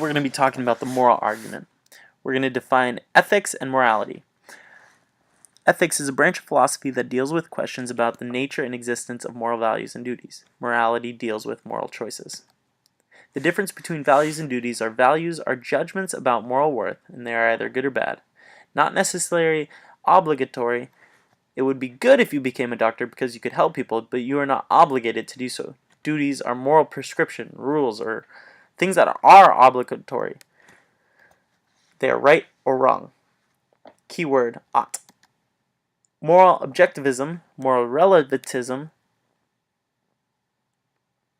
we're going to be talking about the moral argument. We're going to define ethics and morality. Ethics is a branch of philosophy that deals with questions about the nature and existence of moral values and duties. Morality deals with moral choices. The difference between values and duties are values are judgments about moral worth, and they are either good or bad. Not necessarily obligatory. It would be good if you became a doctor because you could help people, but you are not obligated to do so. Duties are moral prescription, rules, or things that are obligatory. They are right or wrong. Keyword ought. Moral objectivism, moral relativism,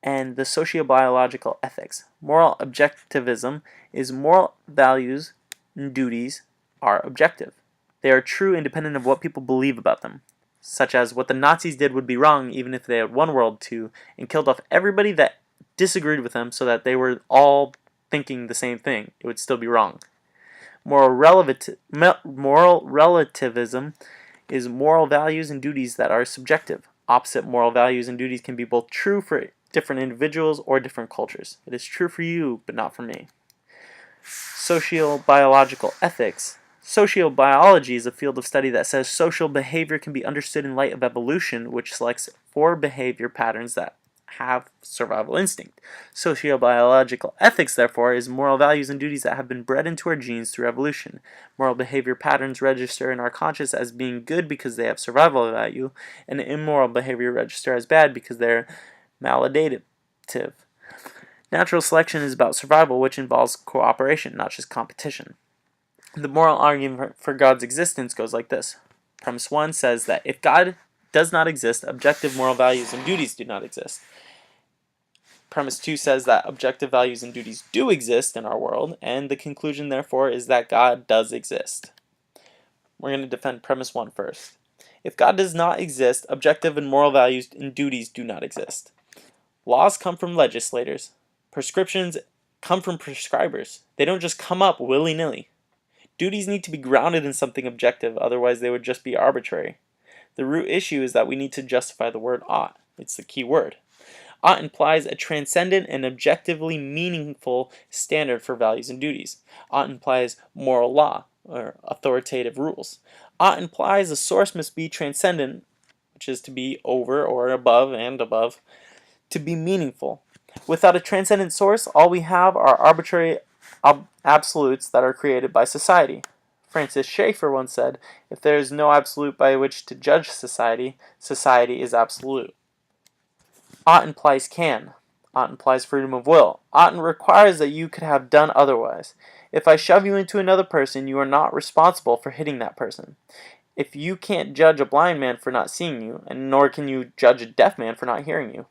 and the sociobiological ethics. Moral objectivism is moral values and duties are objective. They are true independent of what people believe about them, such as what the Nazis did would be wrong even if they had one world too and killed off everybody that disagreed with them so that they were all thinking the same thing. It would still be wrong. Moral relativism is moral values and duties that are subjective. Opposite moral values and duties can be both true for different individuals or different cultures. It is true for you, but not for me. Sociobiological ethics. Sociobiology is a field of study that says social behavior can be understood in light of evolution, which selects 4 behavior patterns that have survival instinct. Sociobiological ethics, therefore, is moral values and duties that have been bred into our genes through evolution. Moral behavior patterns register in our conscious as being good because they have survival value, and immoral behavior register as bad because they're maladaptive. Natural selection is about survival, which involves cooperation, not just competition. The moral argument for God's existence goes like this. Premise 1 says that if God does not exist, objective moral values and duties do not exist. Premise 2 says that objective values and duties do exist in our world, and the conclusion, therefore, is that God does exist. We're going to defend premise 1 first. If God does not exist, objective and moral values and duties do not exist. Laws come from legislators. Prescriptions come from prescribers. They don't just come up willy-nilly. Duties need to be grounded in something objective, otherwise they would just be arbitrary. The root issue is that we need to justify the word ought. It's the key word. Ought implies a transcendent and objectively meaningful standard for values and duties. Ought implies moral law, or authoritative rules. Ought implies a source must be transcendent, which is to be over or above and above, to be meaningful. Without a transcendent source, all we have are arbitrary absolutes that are created by society. Francis Schaeffer once said, if there is no absolute by which to judge society, society is absolute. Ought implies can. Ought implies freedom of will. Ought requires that you could have done otherwise. If I shove you into another person, you are not responsible for hitting that person. If you can't judge a blind man for not seeing you, and nor can you judge a deaf man for not hearing you.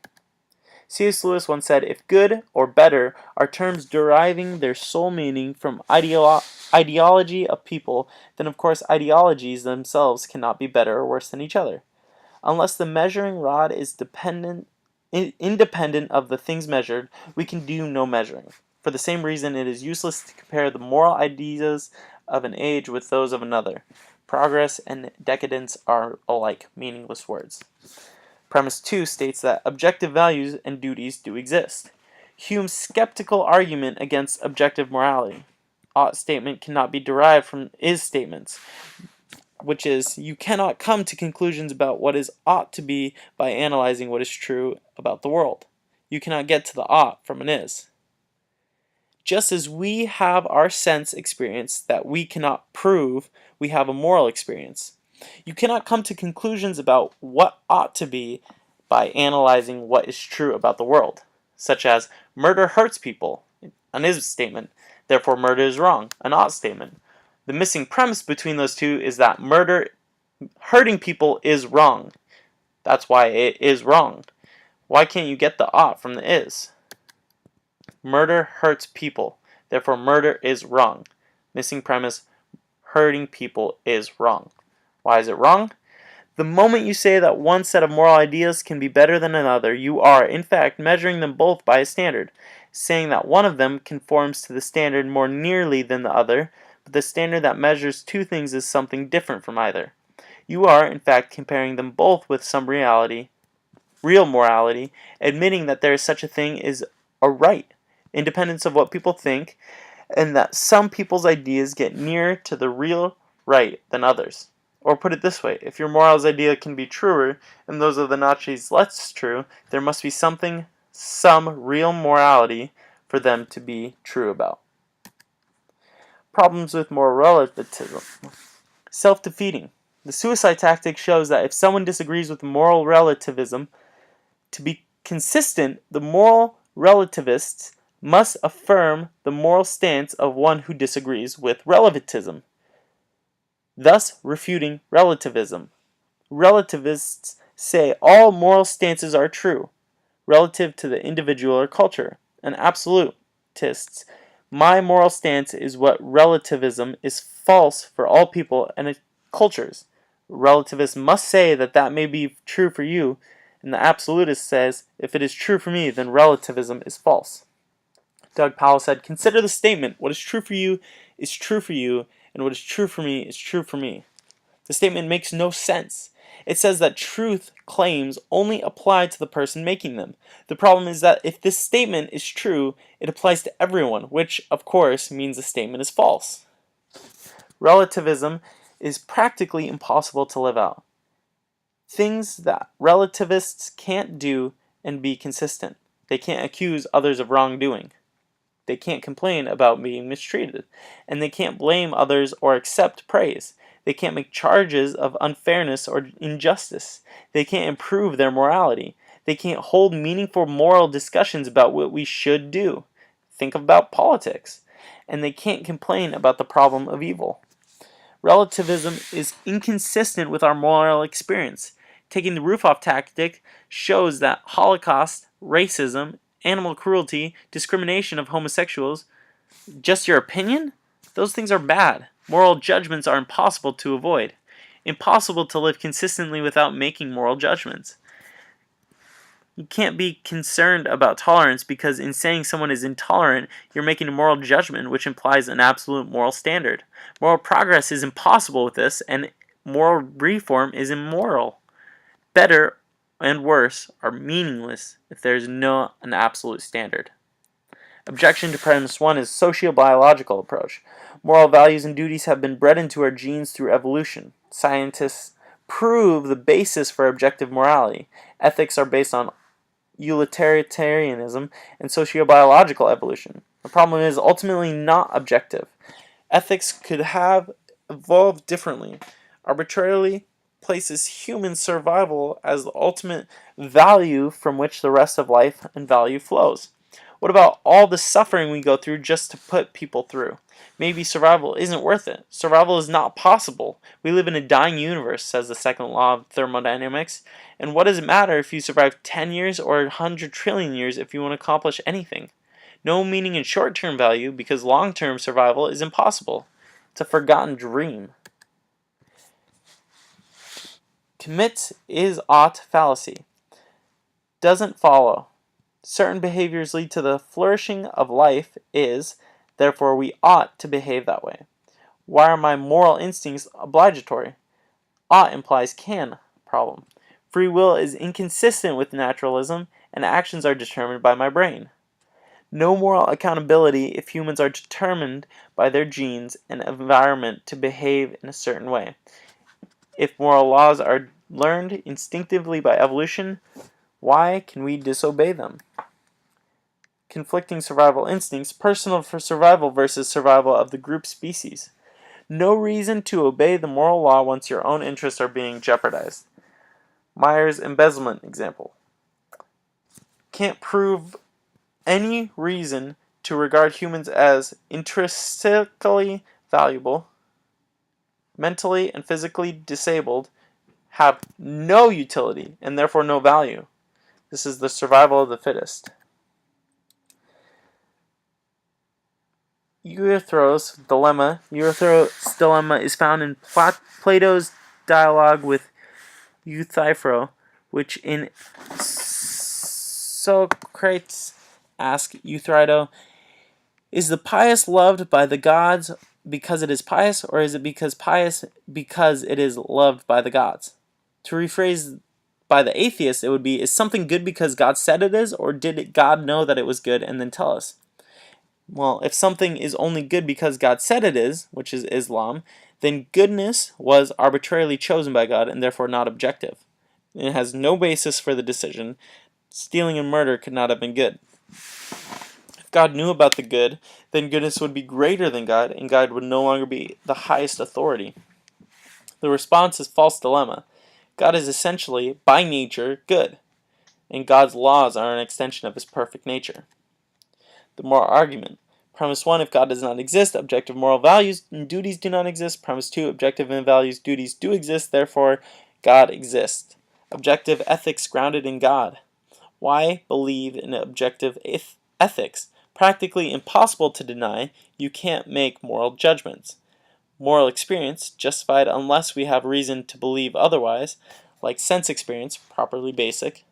C.S. Lewis once said, if good or better are terms deriving their sole meaning from ideology of people, then of course ideologies themselves cannot be better or worse than each other. Unless the measuring rod is independent of the things measured, we can do no measuring. For the same reason, it is useless to compare the moral ideas of an age with those of another. Progress and decadence are alike meaningless words. Premise 2 states that objective values and duties do exist. Hume's skeptical argument against objective morality. Ought statement cannot be derived from is statements, which is, you cannot come to conclusions about what is ought to be by analyzing what is true about the world. You cannot get to the ought from an is. Just as we have our sense experience that we cannot prove, we have a moral experience. You cannot come to conclusions about what ought to be by analyzing what is true about the world, such as murder hurts people, an is statement, therefore murder is wrong, an ought statement. The missing premise between those two is that hurting people is wrong. That's why it is wrong. Why can't you get the ought from the is? Murder hurts people, therefore murder is wrong. Missing premise, hurting people is wrong. Why is it wrong? The moment you say that one set of moral ideas can be better than another, you are, in fact, measuring them both by a standard, saying that one of them conforms to the standard more nearly than the other, but the standard that measures two things is something different from either. You are, in fact, comparing them both with some real morality, admitting that there is such a thing as a right, independence of what people think, and that some people's ideas get nearer to the real right than others. Or put it this way, if your morals idea can be truer, and those of the Nazis less true, there must be some real morality for them to be true about. Problems with moral relativism. Self-defeating. The suicide tactic shows that if someone disagrees with moral relativism, to be consistent, the moral relativists must affirm the moral stance of one who disagrees with relativism, thus refuting relativism. Relativists say all moral stances are true, relative to the individual or culture, and absolutists, my moral stance is what relativism is false for all people and cultures. Relativists must say that may be true for you, and the absolutist says, if it is true for me, then relativism is false. Doug Powell said, consider the statement, what is true for you is true for you, and what is true for me is true for me. The statement makes no sense. It says that truth claims only apply to the person making them. The problem is that if this statement is true, it applies to everyone, which, of course, means the statement is false. Relativism is practically impossible to live out. Things that relativists can't do and be consistent. They can't accuse others of wrongdoing. They can't complain about being mistreated. And they can't blame others or accept praise. They can't make charges of unfairness or injustice. They can't improve their morality. They can't hold meaningful moral discussions about what we should do. Think about politics. And they can't complain about the problem of evil. Relativism is inconsistent with our moral experience. Taking the roof-off tactic shows that Holocaust, racism, animal cruelty, discrimination of homosexuals, just your opinion? Those things are bad. Moral judgments are impossible to avoid. Impossible to live consistently without making moral judgments. You can't be concerned about tolerance because in saying someone is intolerant, you're making a moral judgment which implies an absolute moral standard. Moral progress is impossible with this, and moral reform is immoral. Better and worse are meaningless if there is not an absolute standard. Objection to premise 1 is sociobiological approach. Moral values and duties have been bred into our genes through evolution. Scientists prove the basis for objective morality. Ethics are based on utilitarianism and sociobiological evolution. The problem is ultimately not objective. Ethics could have evolved differently, arbitrarily places human survival as the ultimate value from which the rest of life and value flows. What about all the suffering we go through just to put people through? Maybe survival isn't worth it. Survival is not possible. We live in a dying universe, says the second law of thermodynamics. And what does it matter if you survive 10 years or 100 trillion years if you want to accomplish anything? No meaning in short-term value because long-term survival is impossible. It's a forgotten dream. Commit is ought fallacy. Doesn't follow. Certain behaviors lead to the flourishing of life is, therefore we ought to behave that way. Why are my moral instincts obligatory? Ought implies can. Problem. Free will is inconsistent with naturalism, and actions are determined by my brain. No moral accountability if humans are determined by their genes and environment to behave in a certain way. If moral laws are learned instinctively by evolution, why can we disobey them? Conflicting survival instincts, personal for survival versus survival of the group species. No reason to obey the moral law once your own interests are being jeopardized. Myers' embezzlement example. Can't prove any reason to regard humans as intrinsically valuable, mentally and physically disabled, have no utility and therefore no value. This is the survival of the fittest. Euthyphro's dilemma is found in Plato's dialogue with Euthyphro, which in Socrates asks Euthyphro, is the pious loved by the gods because it is pious, or is it pious because it is loved by the gods? To rephrase by the atheist, it would be, is something good because God said it is, or did God know that it was good and then tell us? Well, if something is only good because God said it is, which is Islam, then goodness was arbitrarily chosen by God and therefore not objective. It has no basis for the decision. Stealing and murder could not have been good. If God knew about the good, then goodness would be greater than God, and God would no longer be the highest authority. The response is false dilemma. God is essentially, by nature, good, and God's laws are an extension of his perfect nature. The moral argument. Premise 1, if God does not exist, objective moral values and duties do not exist. Premise 2, objective and values, duties do exist, therefore God exists. Objective ethics grounded in God. Why believe in objective ethics? Practically impossible to deny, you can't make moral judgments. Moral experience, justified unless we have reason to believe otherwise, like sense experience, properly basic.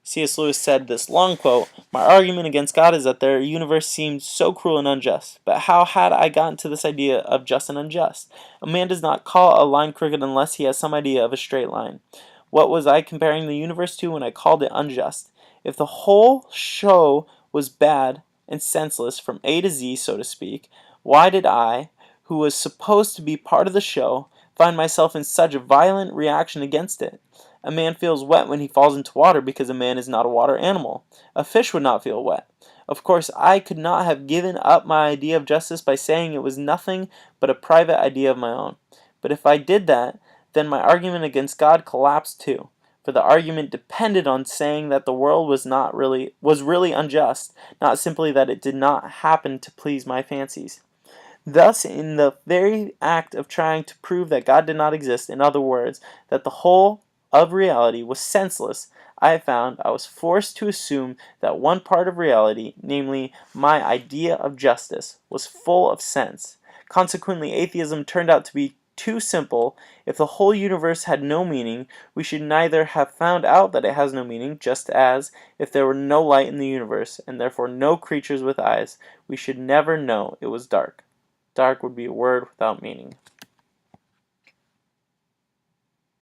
C.S. Lewis said this long quote, "My argument against God is that their universe seemed so cruel and unjust. But how had I gotten to this idea of just and unjust? A man does not call a line crooked unless he has some idea of a straight line. What was I comparing the universe to when I called it unjust? If the whole show was bad and senseless from A to Z, so to speak, why did I, who was supposed to be part of the show, find myself in such a violent reaction against it? A man feels wet when he falls into water because a man is not a water animal. A fish would not feel wet. Of course, I could not have given up my idea of justice by saying it was nothing but a private idea of my own. But if I did that, then my argument against God collapsed too. For the argument depended on saying that the world was really unjust, not simply that it did not happen to please my fancies. Thus, in the very act of trying to prove that God did not exist, in other words, that the whole of reality was senseless, I found I was forced to assume that one part of reality, namely my idea of justice, was full of sense. Consequently, atheism turned out to be too simple. If the whole universe had no meaning, we should neither have found out that it has no meaning, just as, if there were no light in the universe, and therefore no creatures with eyes, we should never know it was dark. Dark would be a word without meaning.